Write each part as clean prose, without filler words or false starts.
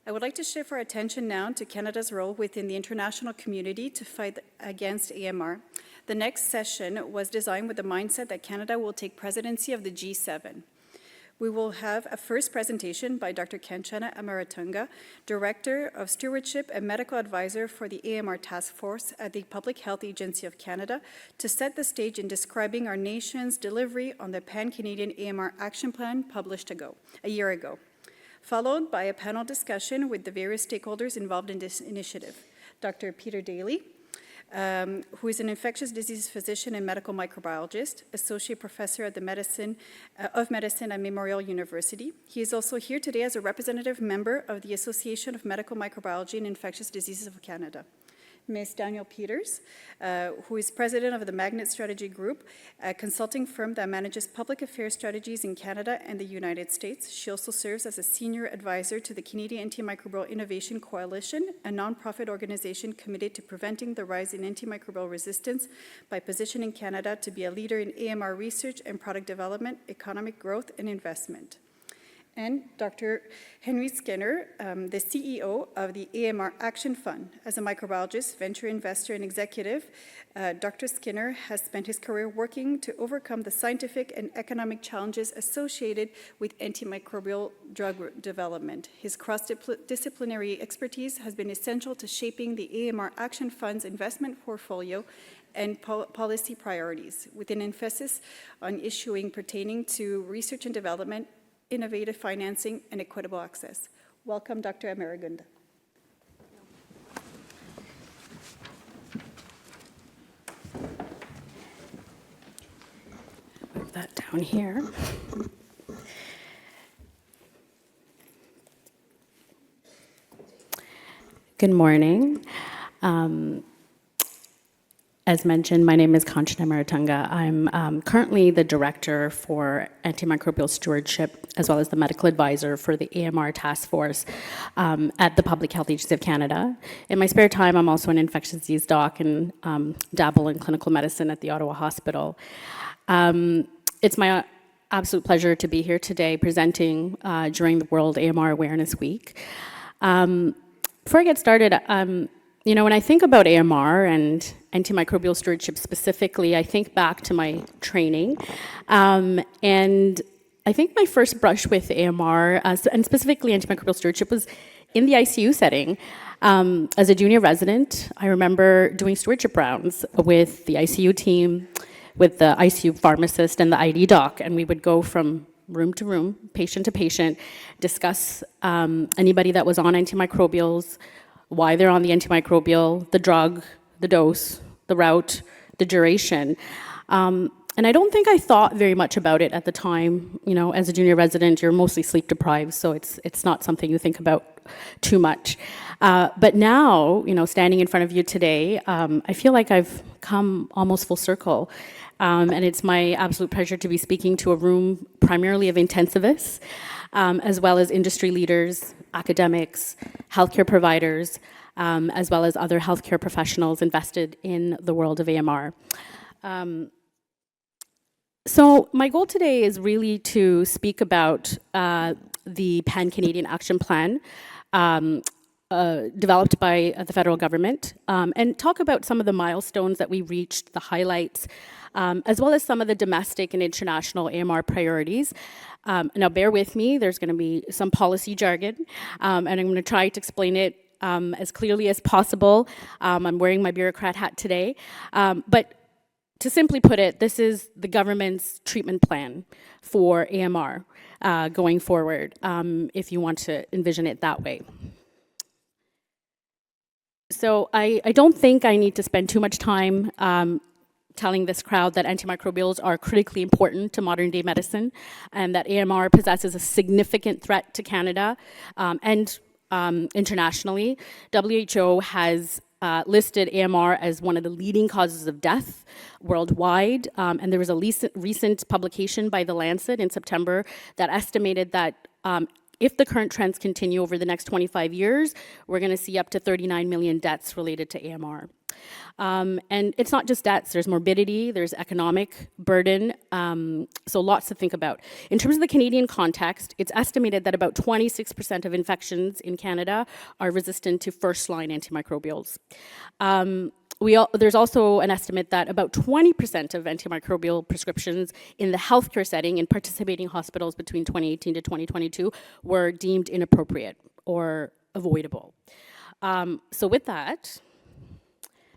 I would like to shift our attention now to Canada's role within the international community to fight against AMR. The next session was designed with the mindset that Canada will take presidency of the G7. We will have a first presentation by Dr. Kanchana Amaratunga, Director of Stewardship and Medical Advisor for the AMR Task Force at the Public Health Agency of Canada, to set the stage in describing our nation's delivery on the Pan-Canadian AMR Action Plan published a year ago, followed by a panel discussion with the various stakeholders involved in this initiative. Dr. Peter Daley, who is an infectious disease physician and medical microbiologist, associate professor at the Medicine at Memorial University. He is also here today as a representative member of the Association of Medical Microbiology and Infectious Diseases of Canada. Ms. Danielle Peters, who is president of the Magnet Strategy Group, a consulting firm that manages public affairs strategies in Canada and the United States. She also serves as a senior advisor to the Canadian Antimicrobial Innovation Coalition, a nonprofit organization committed to preventing the rise in antimicrobial resistance by positioning Canada to be a leader in AMR research and product development, economic growth, and investment. And Dr. Henry Skinner, the CEO of the AMR Action Fund. As a microbiologist, venture investor, and executive, Dr. Skinner has spent his career working to overcome the scientific and economic challenges associated with antimicrobial drug development. His cross-disciplinary expertise has been essential to shaping the AMR Action Fund's investment portfolio and policy priorities, with an emphasis on issues pertaining to research and development, innovative financing, and equitable access. Welcome, Dr. Amaratunga. Move that down here. Good morning. As mentioned, my name is Kanchana Amaratunga. I'm currently the Director for Antimicrobial Stewardship, as well as the Medical Advisor for the AMR Task Force at the Public Health Agency of Canada. In my spare time, I'm also an infectious disease doc and dabble in clinical medicine at the Ottawa Hospital. It's my absolute pleasure to be here today presenting during the World AMR Awareness Week. Before I get started, you know, when I think about AMR and antimicrobial stewardship specifically, I think back to my training. And I think my first brush with AMR, and specifically antimicrobial stewardship, was in the ICU setting. As a junior resident, I remember doing stewardship rounds with the ICU team, with the ICU pharmacist and the ID doc, and we would go from room to room, patient to patient, discuss anybody that was on antimicrobials, why they're on the antimicrobial, the drug, the dose, the route, the duration. And I don't think I thought very much about it at the time. You know, as a junior resident, you're mostly sleep deprived, so it's not something you think about too much. But now, you know, standing in front of you today, I feel like I've come almost full circle. And it's my absolute pleasure to be speaking to a room primarily of intensivists, as well as industry leaders, academics, healthcare providers, as well as other healthcare professionals invested in the world of AMR. So my goal today is really to speak about the Pan-Canadian Action Plan developed by the federal government, and talk about some of the milestones that we reached, the highlights, as well as some of the domestic and international AMR priorities. Now bear with me, there's going to be some policy jargon, and I'm going to try to explain it as clearly as possible. I'm wearing my bureaucrat hat today, but to simply put it, this is the government's treatment plan for AMR going forward, if you want to envision it that way. So I don't think I need to spend too much time telling this crowd that antimicrobials are critically important to modern day medicine and that AMR possesses a significant threat to Canada and internationally. WHO has listed AMR as one of the leading causes of death worldwide, and there was a recent publication by The Lancet in September that estimated that if the current trends continue over the next 25 years, we're going to see up to 39 million deaths related to AMR. And it's not just deaths, there's morbidity, there's economic burden, so lots to think about. In terms of the Canadian context, it's estimated that about 26% of infections in Canada are resistant to first-line antimicrobials. There's also an estimate that about 20% of antimicrobial prescriptions in the healthcare setting in participating hospitals between 2018 to 2022 were deemed inappropriate or avoidable. So with that,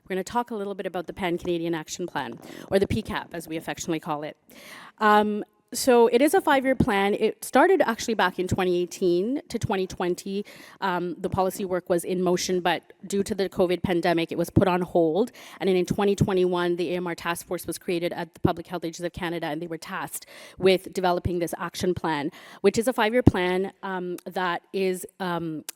we're going to talk a little bit about the Pan-Canadian Action Plan, or the PCAP, as we affectionately call it. So it is a 5-year plan. It started actually back in 2018 to 2020. The policy work was in motion, but due to the COVID pandemic, it was put on hold. And then in 2021, the AMR task force was created at the Public Health Agency of Canada, and they were tasked with developing this action plan, which is a 5-year plan that is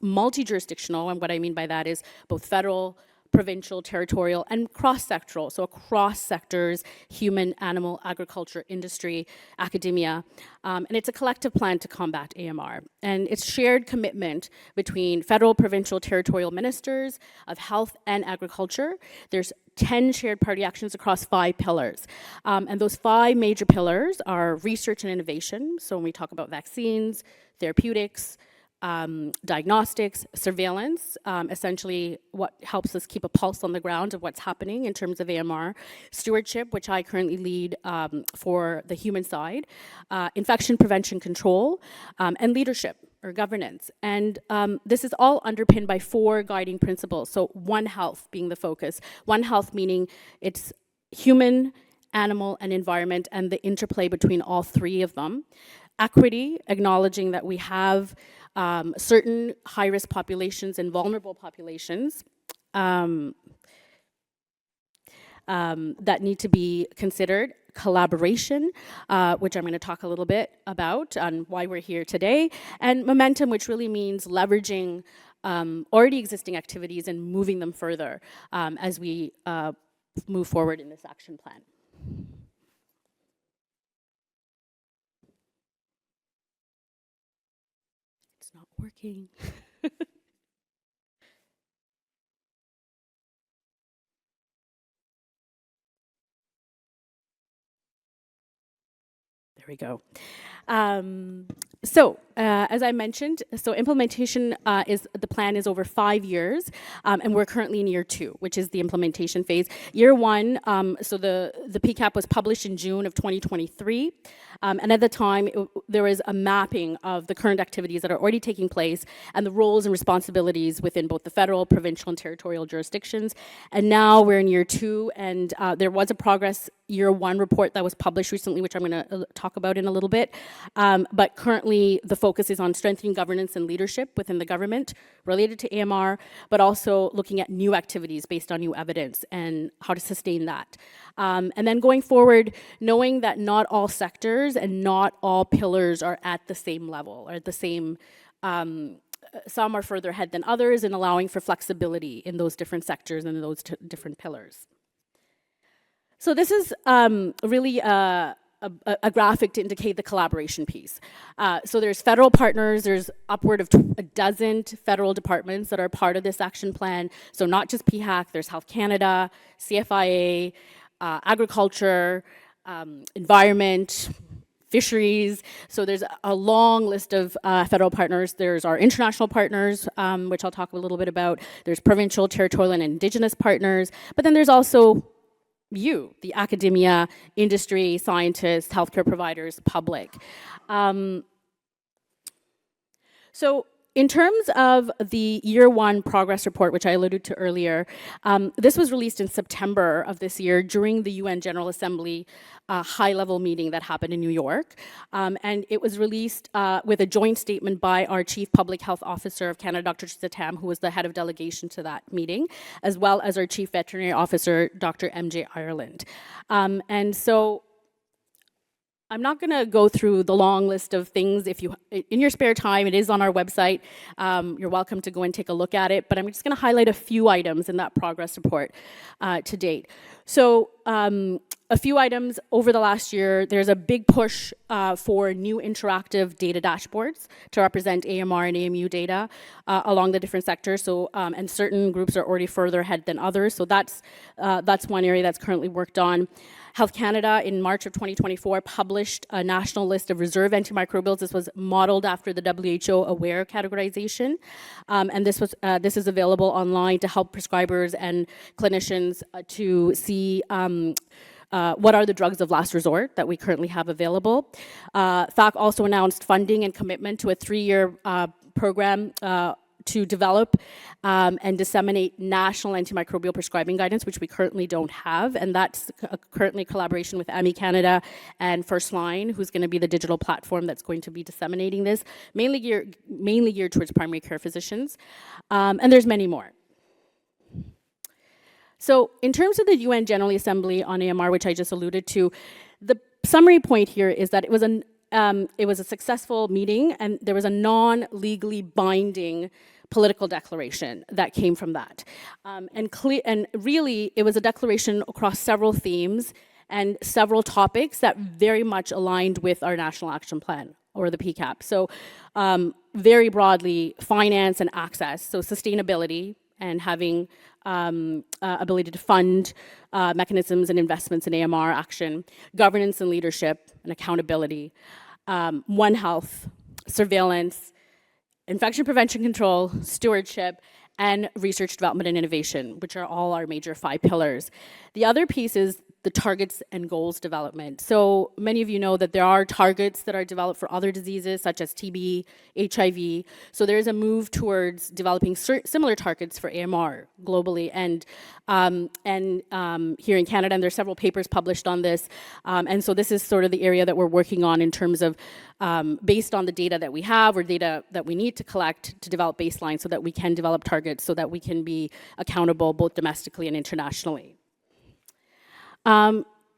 multi-jurisdictional. And what I mean by that is both federal, provincial, territorial, and cross-sectoral, so across sectors, human, animal, agriculture, industry, academia. And it's a collective plan to combat AMR. And it's shared commitment between federal, provincial, territorial ministers of health and agriculture. There's 10 shared party actions across 5 pillars. And those 5 major pillars are research and innovation. So when we talk about vaccines, therapeutics, diagnostics, surveillance, essentially what helps us keep a pulse on the ground of what's happening in terms of AMR, stewardship, which I currently lead for the human side, infection prevention control, and leadership or governance. And this is all underpinned by 4 guiding principles. So One Health being the focus. One Health meaning it's human, animal, and environment, and the interplay between all 3 of them. Equity, acknowledging that we have certain high-risk populations and vulnerable populations that need to be considered. Collaboration, which I'm going to talk a little bit about on why we're here today. And momentum, which really means leveraging already existing activities and moving them further as we move forward in this action plan. Not working. There we go. As I mentioned, so implementation the plan is over 5 years, and we're currently in year 2, which is the implementation phase. Year 1, so the PCAP was published in June of 2023, and at the time there was a mapping of the current activities that are already taking place and the roles and responsibilities within both the federal, provincial, and territorial jurisdictions. And now we're in year 2, and there was a progress year 1 report that was published recently, which I'm going to talk about in a little bit. But currently, the focus is on strengthening governance and leadership within the government related to AMR, but also looking at new activities based on new evidence and how to sustain that. And then going forward, knowing that not all sectors and not all pillars are at the same level or at the same, some are further ahead than others, and allowing for flexibility in those different sectors and those different pillars. So this is really a graphic to indicate the collaboration piece. So there's federal partners, there's upward of a dozen federal departments that are part of this action plan. So not just PHAC, there's Health Canada, CFIA, agriculture, environment, fisheries. So there's a long list of federal partners. There's our international partners, which I'll talk a little bit about. There's provincial, territorial, and Indigenous partners. But then there's also you, the academia, industry, scientists, healthcare providers, public. So in terms of the year 1 progress report, which I alluded to earlier, this was released in September of this year during the UN General Assembly high-level meeting that happened in New York. And it was released with a joint statement by our Chief Public Health Officer of Canada, Dr. Teresa Tam, who was the head of delegation to that meeting, as well as our Chief Veterinary Officer, Dr. MJ Ireland. And so I'm not going to go through the long list of things. If you, in your spare time, it is on our website. You're welcome to go and take a look at it. But I'm just going to highlight a few items in that progress report to date. So a few items over the last year. There's a big push for new interactive data dashboards to represent AMR and AMU data along the different sectors. So, and certain groups are already further ahead than others. So that's one area that's currently worked on. Health Canada in March of 2024 published a national list of reserve antimicrobials. This was modeled after the WHO AWARE categorization. And this is available online to help prescribers and clinicians to see what are the drugs of last resort that we currently have available. PHAC also announced funding and commitment to a 3-year program to develop and disseminate national antimicrobial prescribing guidance, which we currently don't have, and that's currently a collaboration with AMMI Canada and First Line, who's going to be the digital platform that's going to be disseminating this, mainly geared towards primary care physicians, and there's many more. So in terms of the UN General Assembly on AMR, which I just alluded to, the summary point here is that it was a successful meeting, and there was a non-legally binding political declaration that came from that. And really, it was a declaration across several themes and several topics that very much aligned with our National Action Plan, or the PCAP. So very broadly, finance and access, so sustainability, and having ability to fund mechanisms and investments in AMR action, governance and leadership and accountability, One Health, surveillance, infection prevention control, stewardship, and research, development, and innovation, which are all our major 5 pillars. The other piece is the targets and goals development. So many of you know that there are targets that are developed for other diseases such as TB, HIV. So there's a move towards developing similar targets for AMR globally and here in Canada, and there's several papers published on this. And so this is sort of the area that we're working on in terms of based on the data that we have or data that we need to collect to develop baselines so that we can develop targets so that we can be accountable both domestically and internationally.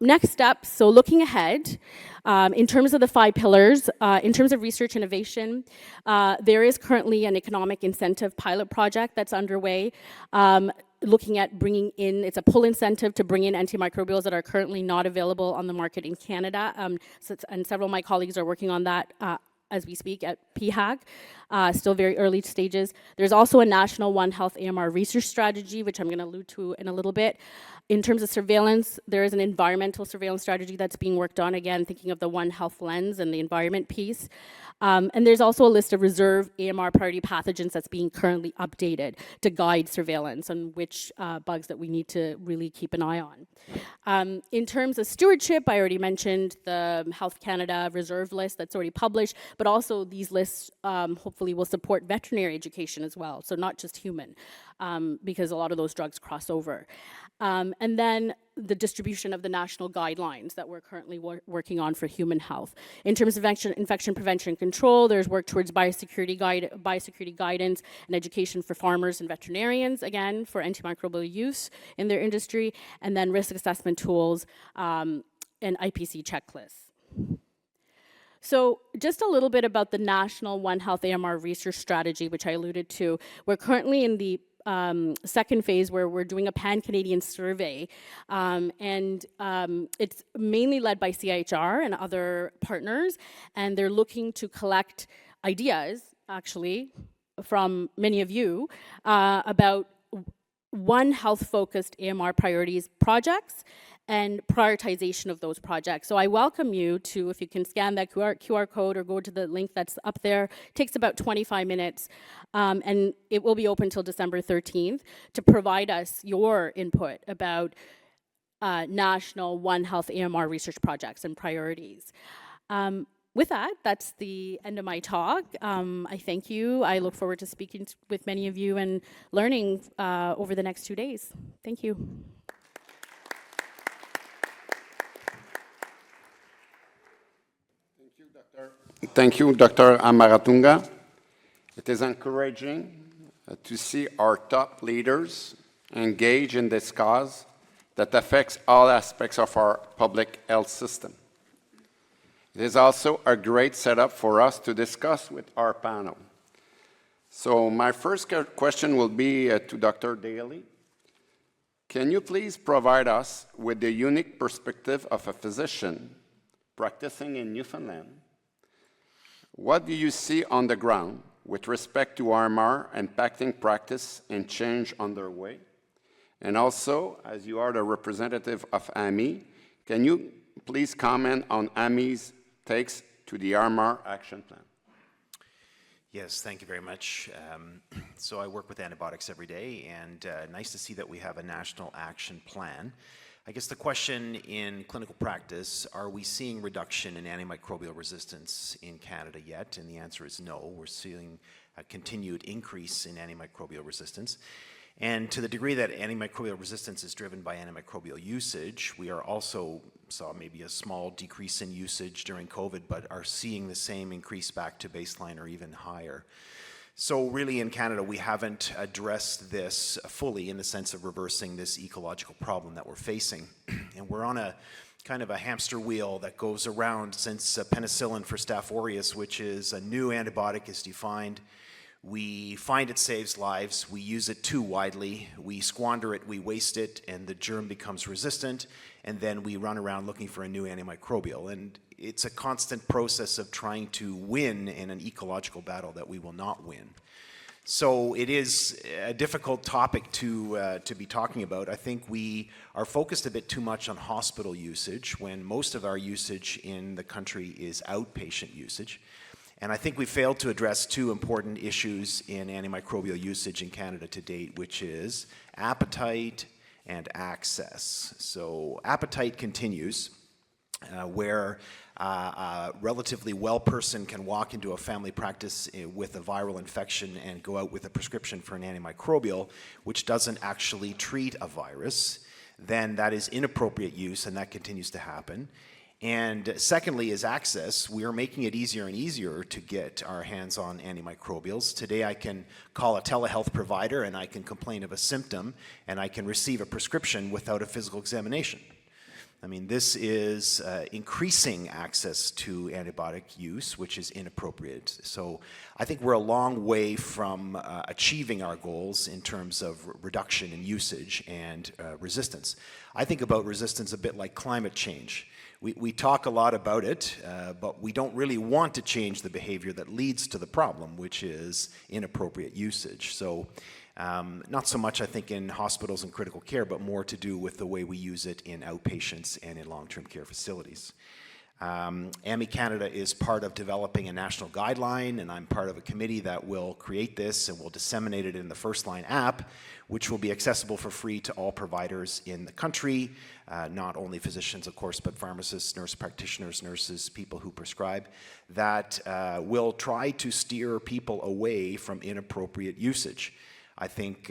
Next steps, so looking ahead, in terms of the 5 pillars, in terms of research innovation, there is currently an economic incentive pilot project that's underway, looking at bringing in, it's a pull incentive to bring in antimicrobials that are currently not available on the market in Canada, and several of my colleagues are working on that as we speak at PHAC, still very early stages. There's also a national One Health AMR research strategy, which I'm going to allude to in a little bit. In terms of surveillance, there is an environmental surveillance strategy that's being worked on, again, thinking of the One Health lens and the environment piece. And there's also a list of reserve AMR priority pathogens that's being currently updated to guide surveillance on which bugs that we need to really keep an eye on. In terms of stewardship, I already mentioned the Health Canada reserve list that's already published, but also these lists hopefully will support veterinary education as well, so not just human, because a lot of those drugs cross over. And then the distribution of the national guidelines that we're currently working on for human health. In terms of infection prevention and control, there's work towards biosecurity guidance and education for farmers and veterinarians, again, for antimicrobial use in their industry, and then risk assessment tools and IPC checklists. So just a little bit about the National One Health AMR research strategy, which I alluded to. We're currently in the second phase where we're doing a pan-Canadian survey, and it's mainly led by CIHR and other partners, and they're looking to collect ideas, actually, from many of you about One Health-focused AMR priorities projects and prioritization of those projects. So I welcome you to, if you can scan that QR code or go to the link that's up there. It takes about 25 minutes, and it will be open till December 13th to provide us your input about national One Health AMR research projects and priorities. With that, that's the end of my talk. I thank you. I look forward to speaking with many of you and learning over the next 2 days. Thank you. Thank you, Dr. Amaratunga. It is encouraging to see our top leaders engage in this cause that affects all aspects of our public health system. It is also a great setup for us to discuss with our panel. So my first question will be to Dr. Daley. Can you please provide us with the unique perspective of a physician practicing in Newfoundland? What do you see on the ground with respect to AMR impacting practice and change underway? And also, as you are the representative of AMMI, can you please comment on AMMI's takes to the AMR action plan? Yes, thank you very much. So I work with antibiotics every day, and nice to see that we have a national action plan. I guess the question in clinical practice, are we seeing reduction in antimicrobial resistance in Canada yet? And the answer is no. We're seeing a continued increase in antimicrobial resistance. And to the degree that antimicrobial resistance is driven by antimicrobial usage, we are also saw maybe a small decrease in usage during COVID, but are seeing the same increase back to baseline or even higher. So really in Canada, we haven't addressed this fully in the sense of reversing this ecological problem that we're facing. And we're on a kind of a hamster wheel that goes around since penicillin for Staph aureus, which is a new antibiotic, is defined. We find it saves lives, we use it too widely, we squander it, we waste it, and the germ becomes resistant, and then we run around looking for a new antimicrobial. And it's a constant process of trying to win in an ecological battle that we will not win. So it is a difficult topic to be talking about. I think we are focused a bit too much on hospital usage when most of our usage in the country is outpatient usage. And I think we failed to address two important issues in antimicrobial usage in Canada to date, which is appetite and access. So appetite continues, where a relatively well person can walk into a family practice with a viral infection and go out with a prescription for an antimicrobial, which doesn't actually treat a virus. Then that is inappropriate use, and that continues to happen. And secondly is access. We are making it easier and easier to get our hands on antimicrobials. Today I can call a telehealth provider and I can complain of a symptom and I can receive a prescription without a physical examination. I mean, this is increasing access to antibiotic use, which is inappropriate. So I think we're a long way from achieving our goals in terms of reduction in usage and resistance. I think about resistance a bit like climate change. We talk a lot about it, but we don't really want to change the behavior that leads to the problem, which is inappropriate usage. So not so much, I think, in hospitals and critical care, but more to do with the way we use it in outpatients and in long-term care facilities. AMMI Canada is part of developing a national guideline, and I'm part of a committee that will create this and will disseminate it in the First Line app, which will be accessible for free to all providers in the country, not only physicians, of course, but pharmacists, nurse practitioners, nurses, people who prescribe, that will try to steer people away from inappropriate usage. I think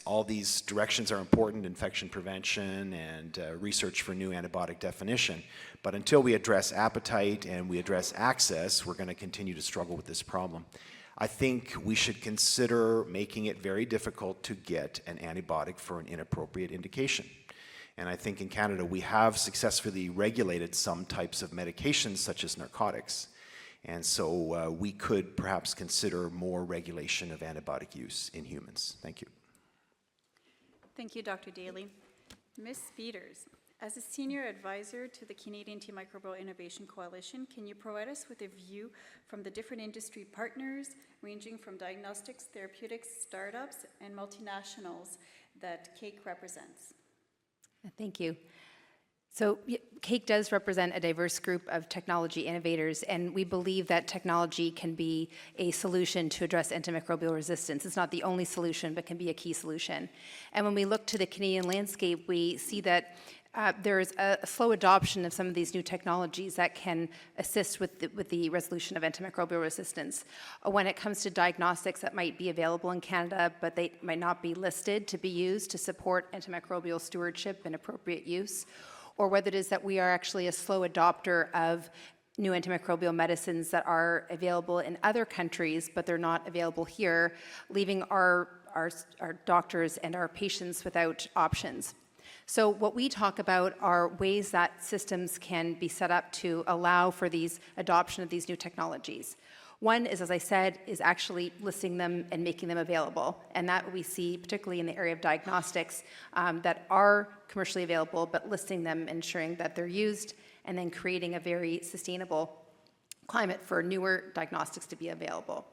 all these directions are important, infection prevention and research for new antibiotic definition. But until we address appetite and we address access, we're going to continue to struggle with this problem. I think we should consider making it very difficult to get an antibiotic for an inappropriate indication. And I think in Canada we have successfully regulated some types of medications such as narcotics. And so we could perhaps consider more regulation of antibiotic use in humans. Thank you. Thank you, Dr. Daley. Ms. Peters, as a senior advisor to the Canadian Antimicrobial Innovation Coalition, can you provide us with a view from the different industry partners, ranging from diagnostics, therapeutics, startups, and multinationals that CAIC represents? Thank you. So CAIC does represent a diverse group of technology innovators, and we believe that technology can be a solution to address antimicrobial resistance. It's not the only solution, but can be a key solution. And when we look to the Canadian landscape, we see that there is a slow adoption of some of these new technologies that can assist with the resolution of antimicrobial resistance. When it comes to diagnostics that might be available in Canada, but they might not be listed to be used to support antimicrobial stewardship and appropriate use, or whether it is that we are actually a slow adopter of new antimicrobial medicines that are available in other countries, but they're not available here, leaving our doctors and our patients without options. So what we talk about are ways that systems can be set up to allow for these adoption of these new technologies. One is, as I said, is actually listing them and making them available. And that we see particularly in the area of diagnostics that are commercially available, but listing them, ensuring that they're used, and then creating a very sustainable climate for newer diagnostics to be available.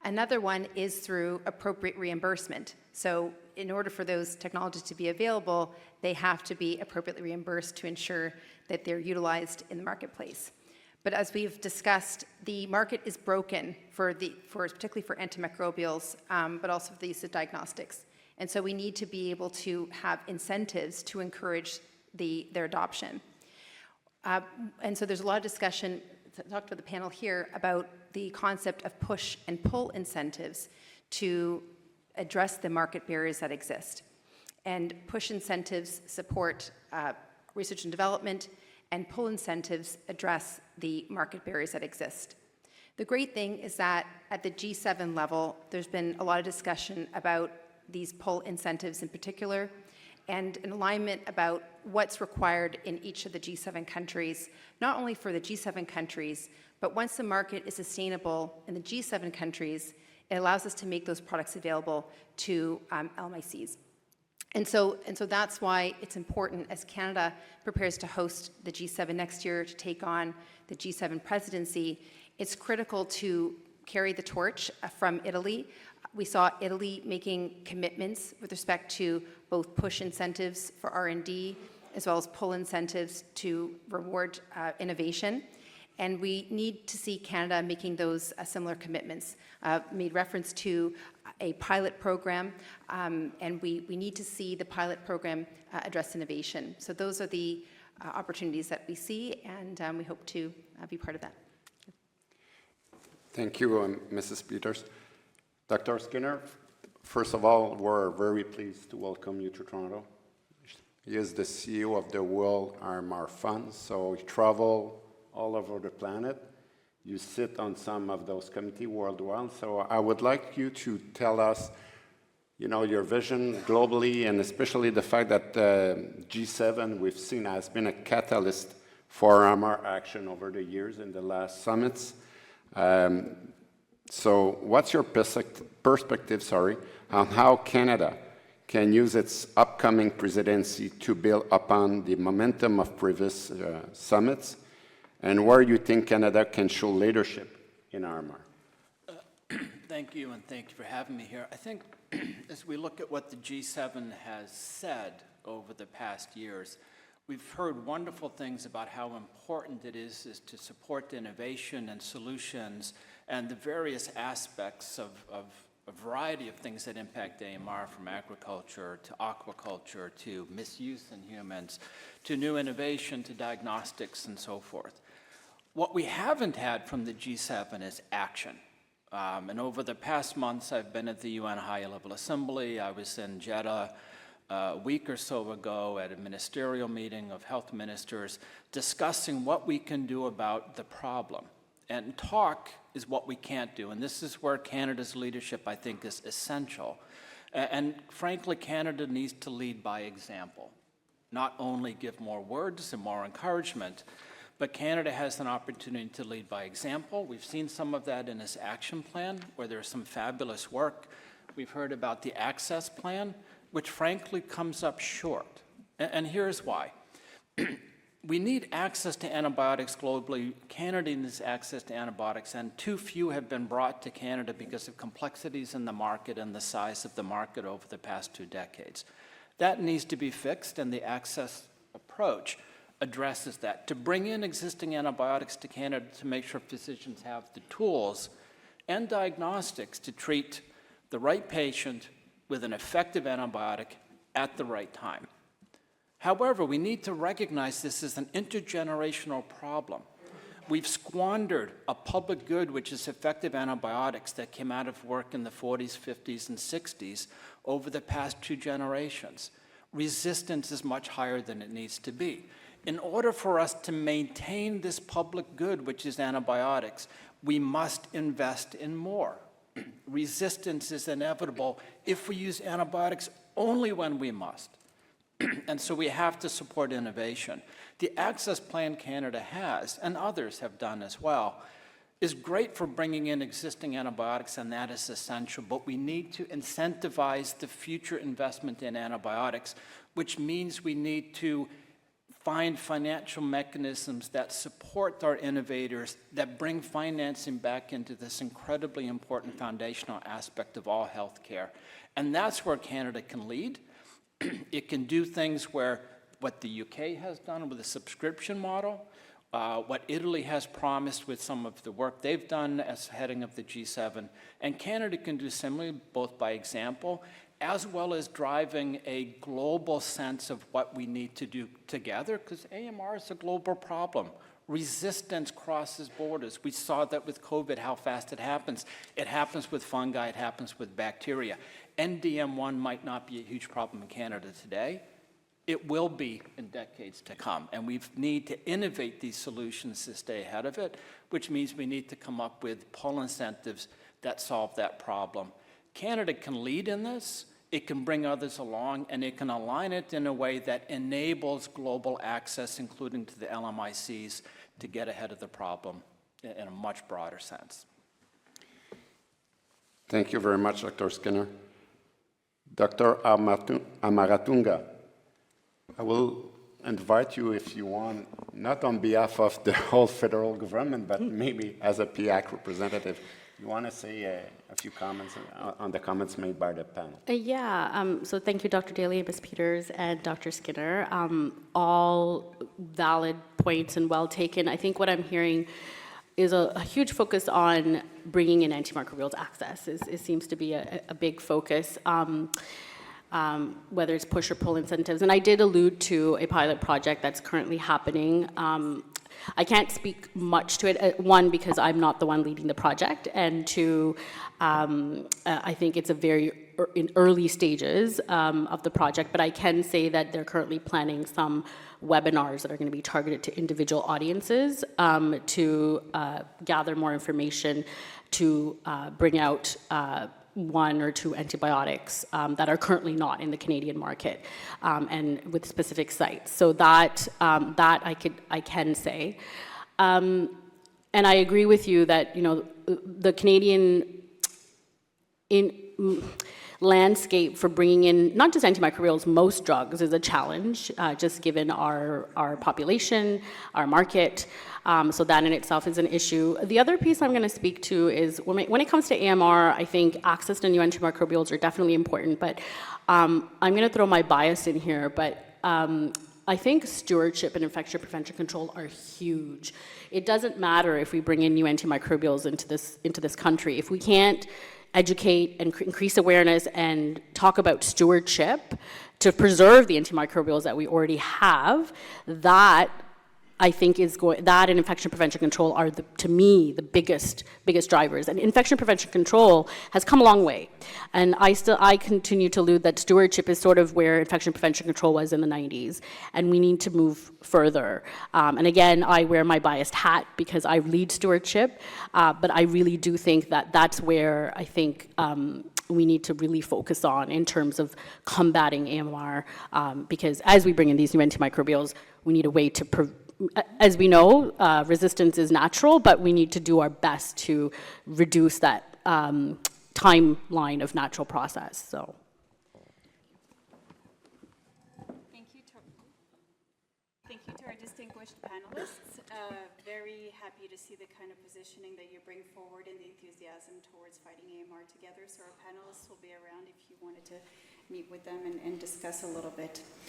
Another one is through appropriate reimbursement. So in order for those technologies to be available, they have to be appropriately reimbursed to ensure that they're utilized in the marketplace. But as we've discussed, the market is broken particularly for antimicrobials, but also for the use of diagnostics. And so we need to be able to have incentives to encourage their adoption. And so there's a lot of discussion, talked with the panel here, about the concept of push and pull incentives to address the market barriers that exist. And push incentives support research and development, and pull incentives address the market barriers that exist. The great thing is that at the G7 level, there's been a lot of discussion about these pull incentives in particular, and an alignment about what's required in each of the G7 countries, not only for the G7 countries, but once the market is sustainable in the G7 countries, it allows us to make those products available to LMICs. And so that's why it's important, as Canada prepares to host the G7 next year, to take on the G7 presidency, it's critical to carry the torch from Italy. We saw Italy making commitments with respect to both push incentives for R&D as well as pull incentives to reward innovation. And we need to see Canada making those similar commitments. Made reference to a pilot program, and we need to see the pilot program address innovation. So those are the opportunities that we see, and we hope to be part of that. Thank you, Mrs. Peters. Dr. Skinner, first of all, we're very pleased to welcome you to Toronto. He is the CEO of the World AMR Fund, so he travels all over the planet. You sit on some of those committees worldwide, so I would like you to tell us, your vision globally, and especially the fact that G7 we've seen has been a catalyst for AMR action over the years in the last summits. So what's your perspective, on how Canada can use its upcoming presidency to build upon the momentum of previous summits, and where you think Canada can show leadership in AMR? Thank you, and thank you for having me here. I think as we look at what the G7 has said over the past years, we've heard wonderful things about how important it is to support innovation and solutions and the various aspects of a variety of things that impact AMR, from agriculture to aquaculture to misuse in humans to new innovation to diagnostics and so forth. What we haven't had from the G7 is action. And over the past months, I've been at the UN High-Level Assembly. I was in Jeddah a week or so ago at a ministerial meeting of health ministers discussing what we can do about the problem. And talk is what we can't do. And this is where Canada's leadership, I think, is essential. And frankly, Canada needs to lead by example, not only give more words and more encouragement, but Canada has an opportunity to lead by example. We've seen some of that in this action plan, where there's some fabulous work. We've heard about the access plan, which frankly comes up short. And here's why. We need access to antibiotics globally. Canada needs access to antibiotics, and too few have been brought to Canada because of complexities in the market and the size of the market over the past 2 decades. That needs to be fixed, and the access approach addresses that. To bring in existing antibiotics to Canada to make sure physicians have the tools and diagnostics to treat the right patient with an effective antibiotic at the right time. However, we need to recognize this as an intergenerational problem. We've squandered a public good, which is effective antibiotics, that came out of work in the 40s, 50s, and 60s over the past 2 generations. Resistance is much higher than it needs to be. In order for us to maintain this public good, which is antibiotics, we must invest in more. Resistance is inevitable if we use antibiotics only when we must. And so we have to support innovation. The access plan Canada has, and others have done as well, is great for bringing in existing antibiotics, and that is essential, but we need to incentivize the future investment in antibiotics, which means we need to find financial mechanisms that support our innovators, that bring financing back into this incredibly important foundational aspect of all healthcare. And that's where Canada can lead. It can do things where what the UK has done with a subscription model, what Italy has promised with some of the work they've done as heading of the G7, and Canada can do similarly, both by example, as well as driving a global sense of what we need to do together, because AMR is a global problem. Resistance crosses borders. We saw that with COVID, how fast it happens. It happens with fungi, it happens with bacteria. NDM1 might not be a huge problem in Canada today. It will be in decades to come, and we need to innovate these solutions to stay ahead of it, which means we need to come up with pull incentives that solve that problem. Canada can lead in this, it can bring others along, and it can align it in a way that enables global access, including to the LMICs, to get ahead of the problem in a much broader sense. Thank you very much, Dr. Skinner. Dr. Amaratunga, I will invite you, if you want, not on behalf of the whole federal government, but maybe as a PHAC representative. You want to say a few comments on the comments made by the panel? So thank you, Dr. Daley, Ms. Peters, and Dr. Skinner. All valid points and well taken. I think what I'm hearing is a huge focus on bringing in antimicrobials access. It seems to be a big focus. Whether it's push or pull incentives. And I did allude to a pilot project that's currently happening. I can't speak much to it, one, because I'm not the one leading the project, and two, I think it's a very in early stages of the project, but I can say that they're currently planning some webinars that are going to be targeted to individual audiences to gather more information, to bring out one or two antibiotics that are currently not in the Canadian market, and with specific sites. So that I can say, and I agree with you that the Canadian landscape for bringing in not just antimicrobials, most drugs is a challenge, just given our population, our market. So that in itself is an issue. The other piece I'm going to speak to is when it comes to AMR, I think access to new antimicrobials are definitely important, but I'm going to throw my bias in here, but I think stewardship and infection prevention control are huge. It doesn't matter if we bring in new antimicrobials into this country. If we can't educate and increase awareness and talk about stewardship to preserve the antimicrobials that we already have, that I think that and infection prevention control are, to me, the biggest drivers. And infection prevention control has come a long way. And I continue to allude that stewardship is sort of where infection prevention control was in the 90s. And we need to move further. And again, I wear my biased hat because I lead stewardship. But I really do think that that's where I think we need to really focus on in terms of combating AMR. Because as we bring in these new antimicrobials, we need a way to as we know, resistance is natural, but we need to do our best to reduce that timeline of natural process. So, thank you to our distinguished panelists. Very happy to see the kind of positioning that you bring forward and the enthusiasm towards fighting AMR together. So our panelists will be around if you wanted to meet with them and discuss a little bit.